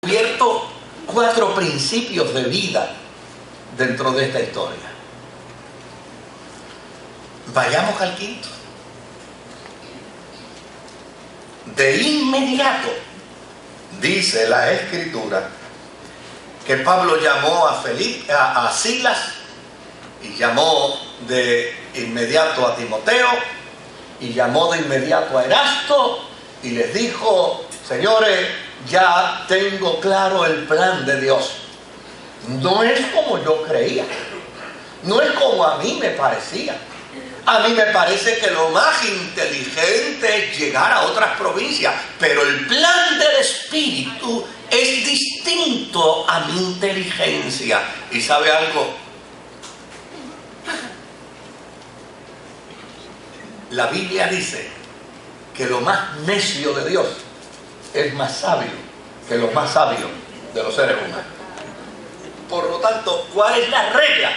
descubierto 4 principios de vida dentro de esta historia. Vayamos al quinto. De inmediato, dice la Escritura, que Pablo llamó a Silas y llamó de inmediato a Timoteo y llamó de inmediato a Erasto y les dijo: señores, ya tengo claro el plan de Dios. No es como yo creía, no es como a mí me parecía. A mí me parece que lo más inteligente es llegar a otras provincias, pero el plan del Espíritu es distinto a mi inteligencia. ¿Y sabe algo? La Biblia dice que lo más necio de Dios es más sabio que lo más sabio de los seres humanos. Por lo tanto, ¿cuál es la regla?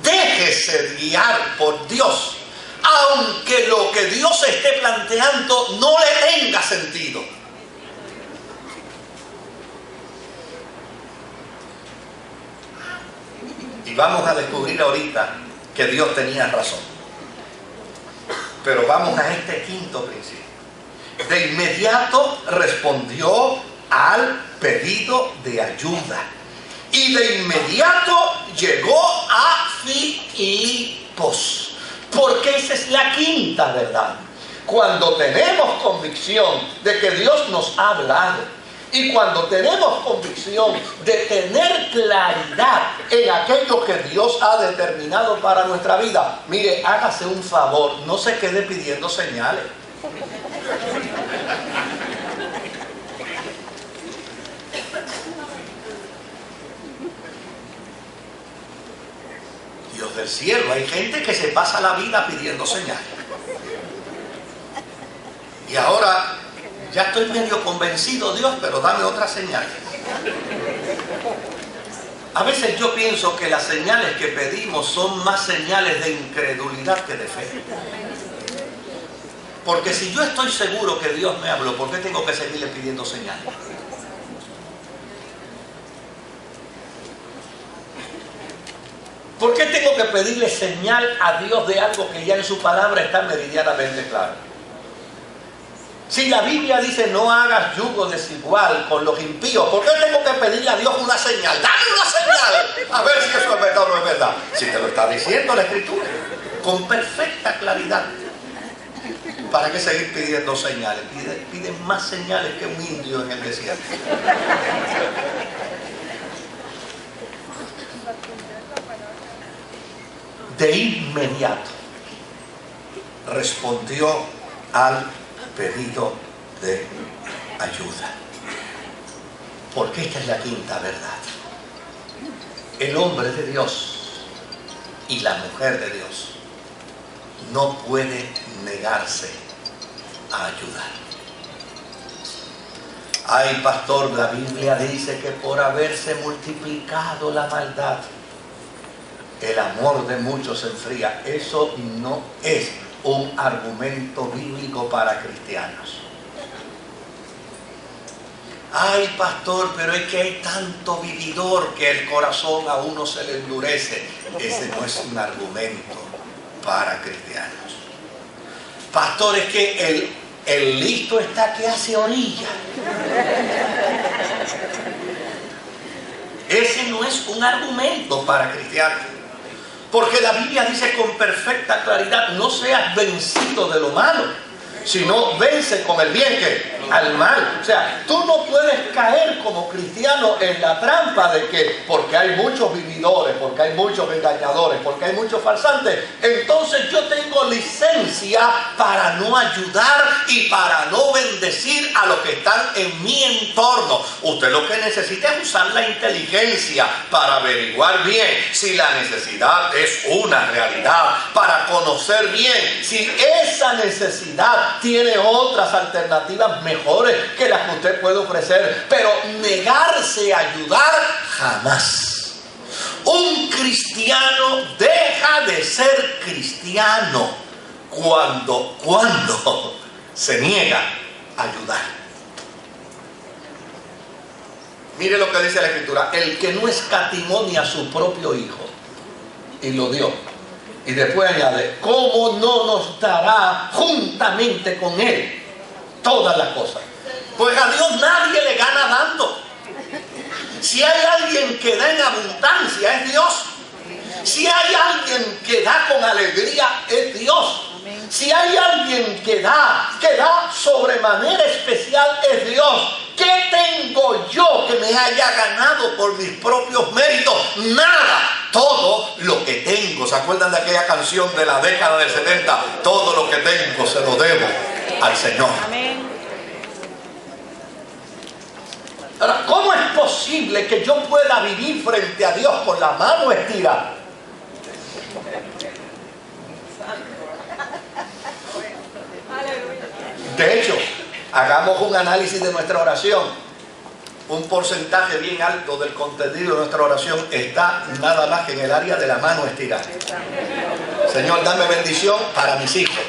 Déjese guiar por Dios, aunque lo que Dios esté planteando no le tenga sentido. Y vamos a descubrir ahorita que Dios tenía razón. Pero vamos a este quinto principio. De inmediato respondió al pedido de ayuda. Y de inmediato llegó a Filipos. Porque esa es la quinta verdad. Cuando tenemos convicción de que Dios nos ha hablado, y cuando tenemos convicción de tener claridad en aquello que Dios ha determinado para nuestra vida, mire, hágase un favor, no se quede pidiendo señales. Dios del cielo, hay gente que se pasa la vida pidiendo señales. Y ahora ya estoy medio convencido, Dios, pero dame otra señal. A veces yo pienso que las señales que pedimos son más señales de incredulidad que de fe. Porque si yo estoy seguro que Dios me habló, ¿por qué tengo que seguirle pidiendo señales? ¿Por qué tengo que pedirle señal a Dios de algo que ya en su palabra está meridianamente claro? Si la Biblia dice no hagas yugo desigual con los impíos, ¿por qué tengo que pedirle a Dios una señal? ¡Dame una señal! A ver si eso es verdad o no es verdad. Si te lo está diciendo la Escritura, con perfecta claridad. ¿Para qué seguir pidiendo señales? Piden más señales que un indio en el desierto. De inmediato respondió al pedido de ayuda. Porque esta es la quinta verdad. El hombre de Dios y la mujer de Dios no puede negarse a ayudar. Ay, pastor, la Biblia dice que por haberse multiplicado la maldad, el amor de muchos se enfría. Eso no es un argumento bíblico para cristianos. Ay, pastor, pero es que hay tanto vividor que el corazón a uno se le endurece. Ese no es un argumento para cristianos. Pastor, es que el listo está que hace orilla. Ese no es un argumento para cristianos. Porque la Biblia dice con perfecta claridad: no seas vencido de lo malo, sino vence con el bien que al mal. O sea, tú no puedes caer como cristiano en la trampa de que porque hay muchos vividores, porque hay muchos engañadores, porque hay muchos farsantes, entonces yo tengo licencia para no ayudar y para no bendecir a los que están en mi entorno. Usted lo que necesita es usar la inteligencia para averiguar bien si la necesidad es una realidad, para conocer bien si esa necesidad tiene otras alternativas mejores que las que usted puede ofrecer, pero negarse a ayudar jamás. Un cristiano deja de ser cristiano cuando se niega a ayudar. Mire lo que dice la Escritura: el que no escatimó ni a su propio Hijo y lo dio. Y después añade: ¿cómo no nos dará juntamente con Él todas las cosas? Pues a Dios nadie le gana dando. Si hay alguien que da en abundancia, es Dios. Si hay alguien que da con alegría, es Dios. Si hay alguien que da sobremanera especial, es Dios. ¿Qué tengo yo que me haya ganado por mis propios méritos? Nada. Todo lo que tengo. ¿Se acuerdan de aquella canción de la década del 70? Todo lo que tengo se lo debo al Señor. Amén. Ahora, ¿cómo es posible que yo pueda vivir frente a Dios con la mano estirada? De hecho, hagamos un análisis de nuestra oración. Un porcentaje bien alto del contenido de nuestra oración está nada más que en el área de la mano estirada. Señor, dame bendición para mis hijos.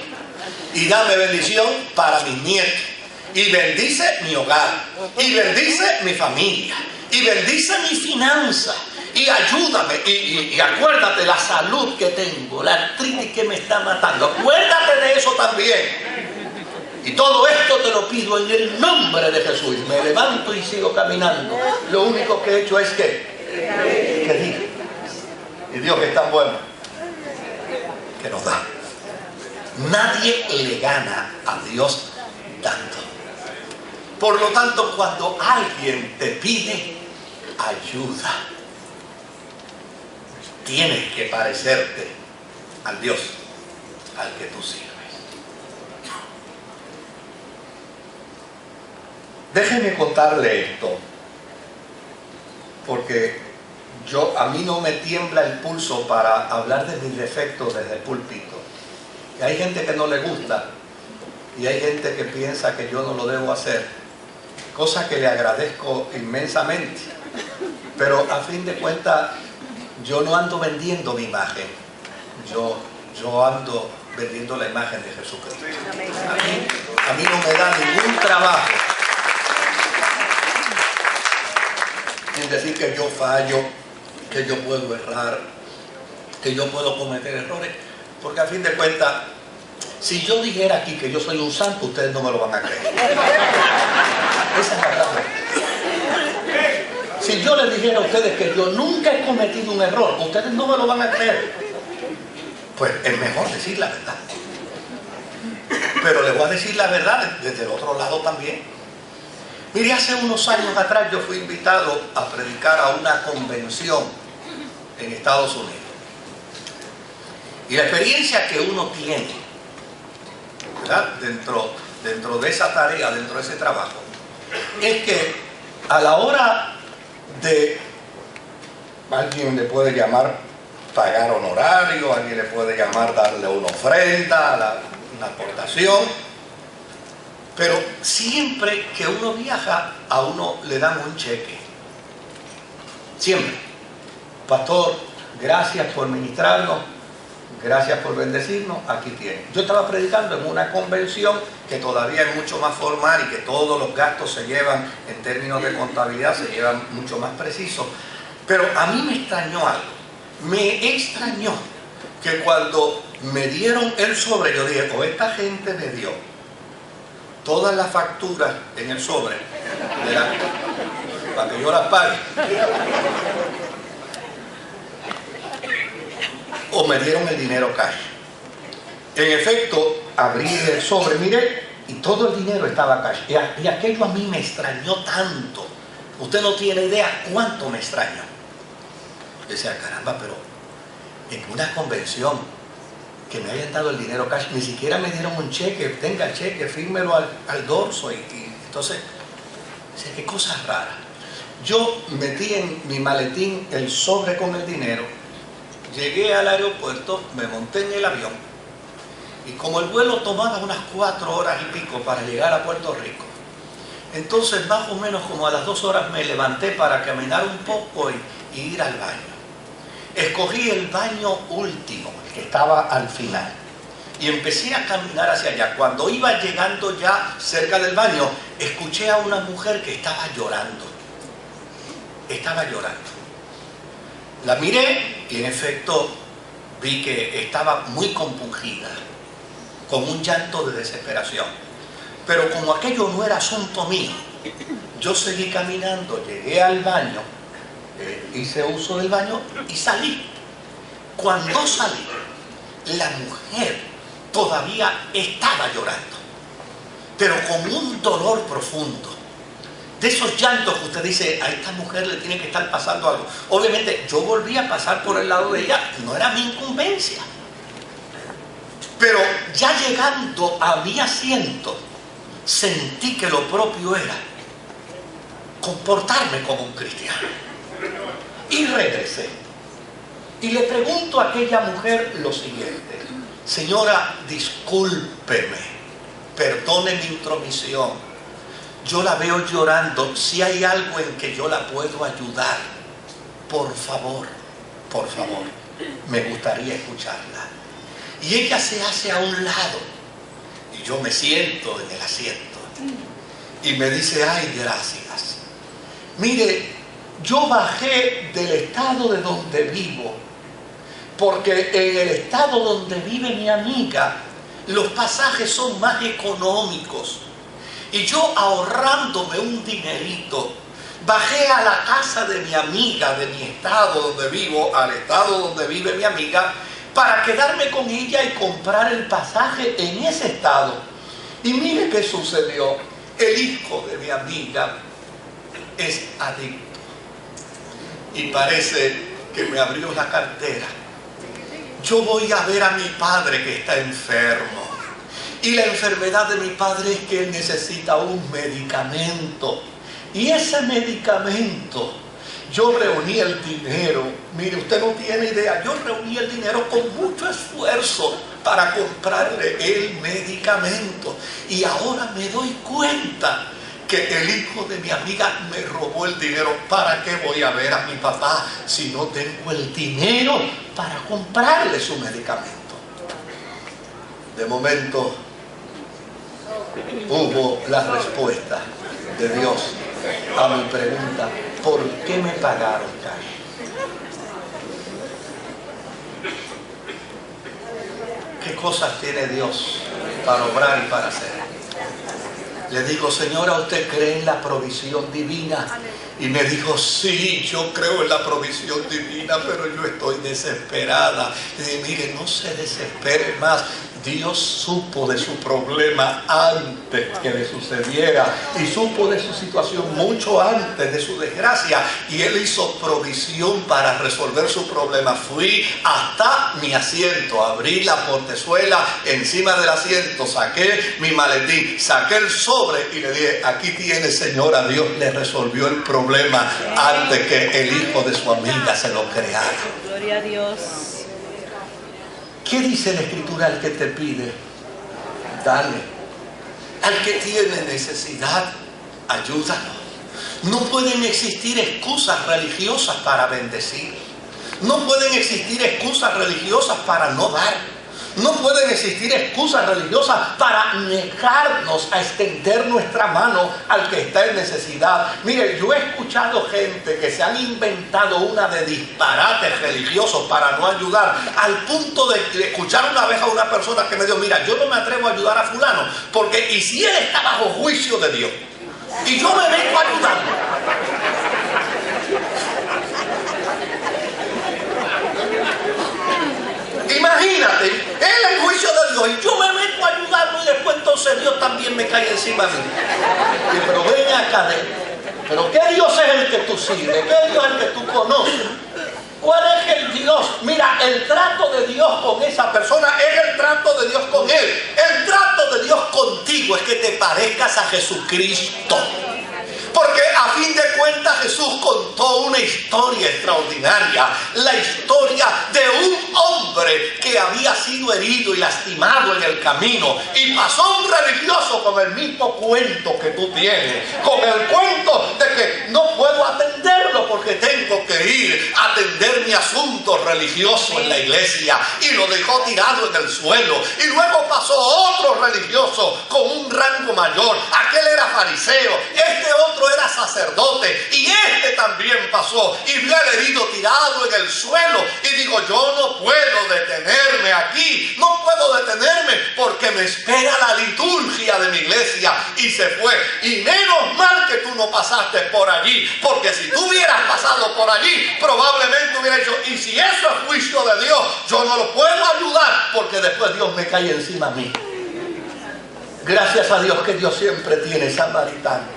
Y dame bendición para mis nietos. Y bendice mi hogar. Y bendice mi familia. Y bendice mi finanza. Y ayúdame. Y acuérdate la salud que tengo. La artritis que me está matando. Acuérdate de eso también. Y todo esto te lo pido en el nombre de Jesús. Me levanto y sigo caminando. Lo único que he hecho es que diga. Y Dios es tan bueno que nos da. Nadie le gana a Dios dando. Por lo tanto, cuando alguien te pide ayuda, tienes que parecerte al Dios al que tú sirves. Déjeme contarle esto, porque a mí no me tiembla el pulso para hablar de mis defectos desde el púlpito. Y hay gente que no le gusta, y hay gente que piensa que yo no lo debo hacer, cosa que le agradezco inmensamente. Pero a fin de cuentas, yo no ando vendiendo mi imagen, yo ando vendiendo la imagen de Jesucristo. A mí no me da ningún trabajo en decir que yo fallo, que yo puedo errar, que yo puedo cometer errores, porque a fin de cuentas, si yo dijera aquí que yo soy un santo, ustedes no me lo van a creer. Esa es la verdad. Si yo les dijera a ustedes que yo nunca he cometido un error, ustedes no me lo van a creer. Pues es mejor decir la verdad. Pero les voy a decir la verdad desde el otro lado también. Mire, hace unos años atrás yo fui invitado a predicar a una convención en Estados Unidos. Y la experiencia que uno tiene, ¿verdad?, dentro de esa tarea, dentro de ese trabajo, es que a la hora de, alguien le puede llamar pagar honorario, alguien le puede llamar darle una ofrenda, una aportación. Pero siempre que uno viaja, a uno le dan un cheque. Siempre. Pastor, gracias por ministrarnos, gracias por bendecirnos, aquí tiene. Yo estaba predicando en una convención que todavía es mucho más formal y que todos los gastos se llevan, en términos de contabilidad, se llevan mucho más precisos. Pero a mí me extrañó algo. Me extrañó que cuando me dieron el sobre, yo dije, o esta gente me dio todas las facturas en el sobre para que yo las pague, o me dieron el dinero cash. En efecto, abrí el sobre, mire, y todo el dinero estaba cash. Y aquello a mí me extrañó tanto. Usted no tiene idea cuánto me extrañó. Yo decía, caramba, pero en una convención que me hayan dado el dinero cash, ni siquiera me dieron un cheque, tenga el cheque, fírmelo al dorso, y entonces, qué cosas raras. Yo metí en mi maletín el sobre con el dinero, llegué al aeropuerto, me monté en el avión, y como el vuelo tomaba unas 4 horas y pico para llegar a Puerto Rico, entonces más o menos como a las 2 horas me levanté para caminar un poco y ir al baño. Escogí el baño último, el que estaba al final, y empecé a caminar hacia allá. Cuando iba llegando ya cerca del baño, escuché a una mujer que estaba llorando. estaba llorando. La miré y en efecto vi que estaba muy compungida, con un llanto de desesperación. Pero como aquello no era asunto mío, yo seguí caminando, llegué al baño, hice uso del baño y salí. Cuando salí, la mujer todavía estaba llorando, pero con un dolor profundo. De esos llantos que usted dice, a esta mujer le tiene que estar pasando algo. Obviamente yo volví a pasar por el lado de ella, no era mi incumbencia. Pero ya llegando a mi asiento, sentí que lo propio era comportarme como un cristiano. Y regresé. Y le pregunto a aquella mujer lo siguiente: señora, discúlpeme, perdone mi intromisión. Yo la veo llorando. Si hay algo en que yo la puedo ayudar, por favor, me gustaría escucharla. Y ella se hace a un lado y yo me siento en el asiento y me dice: ay, gracias. Mire, yo bajé del estado de donde vivo porque en el estado donde vive mi amiga los pasajes son más económicos. Y yo, ahorrándome un dinerito, bajé a la casa de mi amiga, de mi estado donde vivo, al estado donde vive mi amiga, para quedarme con ella y comprar el pasaje en ese estado. Y mire qué sucedió. El hijo de mi amiga es adicto. Y parece que me abrió la cartera. Yo voy a ver a mi padre que está enfermo. Y la enfermedad de mi padre es que él necesita un medicamento. Y ese medicamento, yo reuní el dinero. Mire, usted no tiene idea. Yo reuní el dinero con mucho esfuerzo para comprarle el medicamento. Y ahora me doy cuenta que el hijo de mi amiga me robó el dinero. ¿Para qué voy a ver a mi papá si no tengo el dinero para comprarle su medicamento? De momento hubo la respuesta de Dios a mi pregunta: ¿por qué me pagaron, Cari? ¿Qué cosas tiene Dios para obrar y para hacer? Le digo: señora, ¿usted cree en la provisión divina? Y me dijo: sí, yo creo en la provisión divina, pero yo estoy desesperada. Le dije: mire, no se desespere más. Dios supo de su problema antes que le sucediera y supo de su situación mucho antes de su desgracia, y Él hizo provisión para resolver su problema. Fui hasta mi asiento, abrí la portezuela encima del asiento, saqué mi maletín, saqué el sobre y le dije: aquí tiene, señora, Dios le resolvió el problema antes que el hijo de su amiga se lo creara. Gloria a Dios. ¿Qué dice la Escritura? Al que te pide, dale. Al que tiene necesidad, ayúdalo. No pueden existir excusas religiosas para bendecir. No pueden existir excusas religiosas para no dar. No pueden existir excusas religiosas para negarnos a extender nuestra mano al que está en necesidad. Mire, yo he escuchado gente que se han inventado una de disparates religiosos para no ayudar, al punto de escuchar una vez a una persona que me dijo: mira, yo no me atrevo a ayudar a fulano, porque ¿y si él está bajo juicio de Dios? Y yo me vengo ayudando. Imagínate, él en juicio de Dios y yo me meto a ayudarlo, y después entonces Dios también me cae encima de mí. Y pero ven acá, pero ¿qué Dios es el que tú sirves? ¿Qué Dios es el que tú conoces? ¿Cuál es el Dios? Mira, el trato de Dios con esa persona es el trato de Dios con él. El trato de Dios contigo es que te parezcas a Jesucristo. Porque a fin de cuentas Jesús contó una historia extraordinaria, la historia de un hombre que había sido herido y lastimado en el camino, y pasó un religioso con el mismo cuento que tú tienes, con el cuento de que no puedo atenderlo porque tengo que ir a atender mi asunto religioso en la iglesia, y lo dejó tirado en el suelo. Y luego pasó otro religioso con un rango mayor, aquel era fariseo, este otro era sacerdote, y este también también pasó y vi al herido tirado en el suelo y digo, yo no puedo detenerme aquí, no puedo detenerme porque me espera la liturgia de mi iglesia. Y se fue. Y menos mal que tú no pasaste por allí, porque si tú hubieras pasado por allí, probablemente hubiera dicho, y si eso es juicio de Dios, yo no lo puedo ayudar, porque después Dios me cae encima a mí. Gracias a Dios que Dios siempre tiene samaritanos,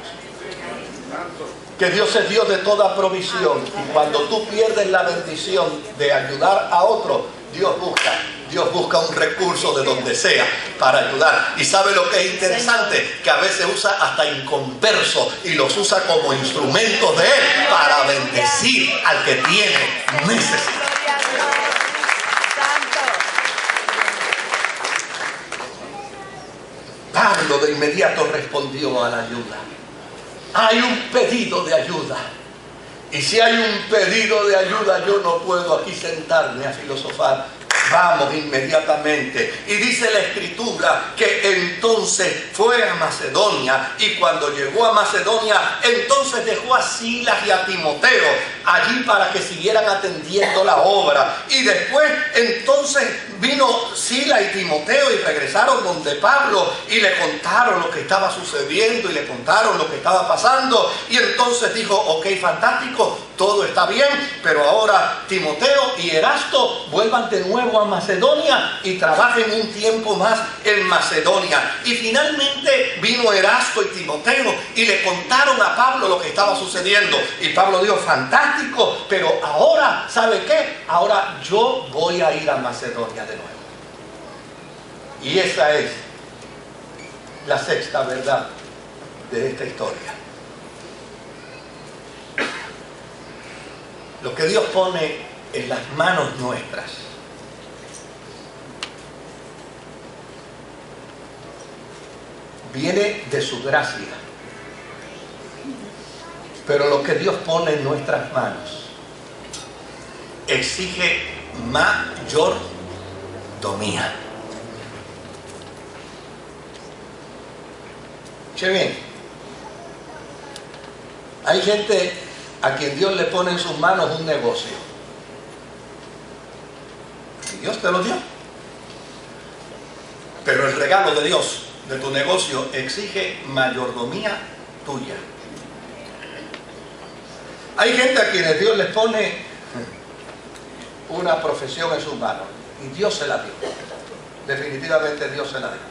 que Dios es Dios de toda provisión, y cuando tú pierdes la bendición de ayudar a otro, Dios busca un recurso de donde sea para ayudar. Y sabe lo que es interesante, que a veces usa hasta inconversos y los usa como instrumentos de Él para bendecir al que tiene necesidad. Pablo de inmediato respondió a la ayuda. Hay un pedido de ayuda. Y si hay un pedido de ayuda, yo no puedo aquí sentarme a filosofar. Vamos inmediatamente. Y dice la Escritura que entonces fue a Macedonia, y cuando llegó a Macedonia, entonces dejó a Silas y a Timoteo allí para que siguieran atendiendo la obra. Y después entonces vino Silas y Timoteo y regresaron donde Pablo y le contaron lo que estaba sucediendo y le contaron lo que estaba pasando. Y entonces dijo, ok, fantástico, todo está bien, pero ahora Timoteo y Erasto vuelvan de nuevo a Macedonia y trabajen un tiempo más en Macedonia. Y finalmente vino Erasto y Timoteo y le contaron a Pablo lo que estaba sucediendo. Y Pablo dijo, fantástico, pero ahora, ¿sabe qué? Ahora yo voy a ir a Macedonia de nuevo. Y esa es la sexta verdad de esta historia. Lo que Dios pone en las manos nuestras viene de su gracia, pero lo que Dios pone en nuestras manos exige mayordomía. Che bien, hay gente a quien Dios le pone en sus manos un negocio. Y Dios te lo dio. Pero el regalo de Dios, de tu negocio, exige mayordomía tuya. Hay gente a quienes Dios les pone una profesión en sus manos. Y Dios se la dio. Definitivamente Dios se la dio.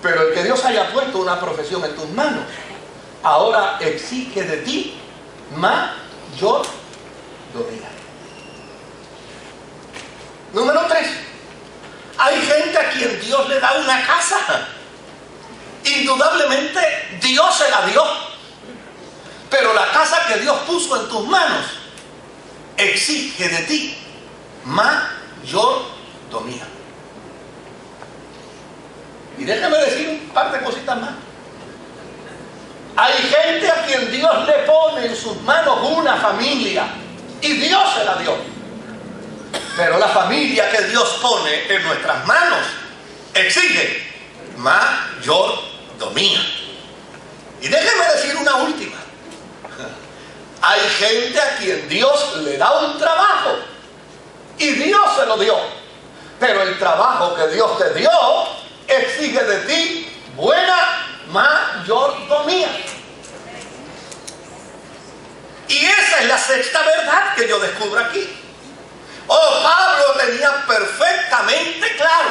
Pero el que Dios haya puesto una profesión en tus manos, ahora exige de ti mayordomía. Número 3. Hay gente a quien Dios le da una casa. Indudablemente Dios se la dio. Pero la casa que Dios puso en tus manos exige de ti mayordomía. Y déjame decir un par de cositas más. Hay gente a quien Dios le pone en sus manos una familia y Dios se la dio. Pero la familia que Dios pone en nuestras manos exige mayordomía. Y déjeme decir una última. Hay gente a quien Dios le da un trabajo y Dios se lo dio. Pero el trabajo que Dios te dio exige de ti buena mayordomía. Y esa es la sexta verdad que yo descubro aquí. Pablo tenía perfectamente claro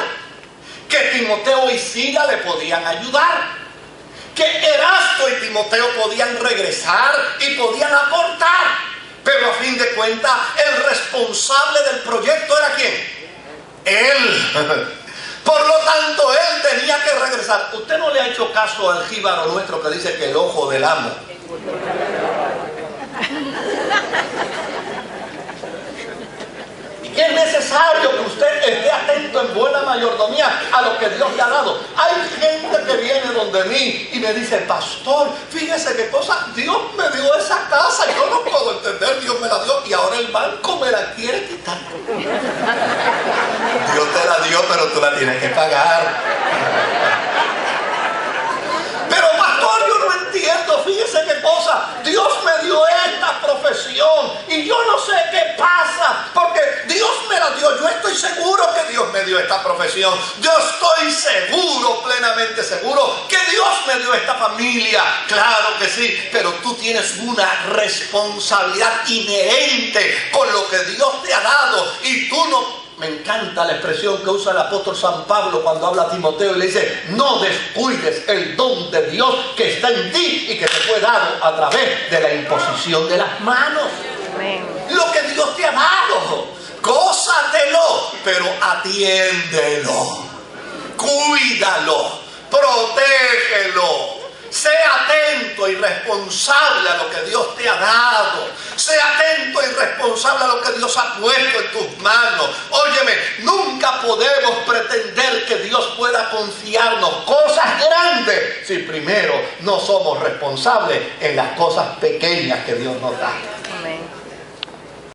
que Timoteo y Silas le podían ayudar, que Erasto y Timoteo podían regresar y podían aportar, pero a fin de cuentas el responsable del proyecto era ¿quién? Él. Por lo tanto, él tenía que regresar. ¿Usted no le ha hecho caso al jíbaro nuestro que dice que el ojo del amo? Y es necesario que usted esté atento en buena mayordomía a lo que Dios le ha dado. Hay gente que viene donde mí y me dice, pastor, fíjese qué cosa, Dios me dio esa casa, yo no puedo entender, Dios me la dio y ahora el banco me la quiere quitar. Dios te la dio, pero tú la tienes que pagar. Pero pastor, yo no entiendo, fíjese qué cosa, Dios me dio esta dio esta profesión. Yo estoy seguro, plenamente seguro, que Dios me dio esta familia. Claro que sí, pero tú tienes una responsabilidad inherente con lo que Dios te ha dado y tú no. Me encanta la expresión que usa el apóstol San Pablo cuando habla a Timoteo y le dice: no descuides el don de Dios que está en ti y que te fue dado a través de la imposición de las manos. Amén. Lo que Dios te ha dado, gózatelo, pero atiéndelo, cuídalo, protégelo. Sé atento y responsable a lo que Dios te ha dado. Sé atento y responsable a lo que Dios ha puesto en tus manos. Óyeme, nunca podemos pretender que Dios pueda confiarnos cosas grandes si primero no somos responsables en las cosas pequeñas que Dios nos da. Amén.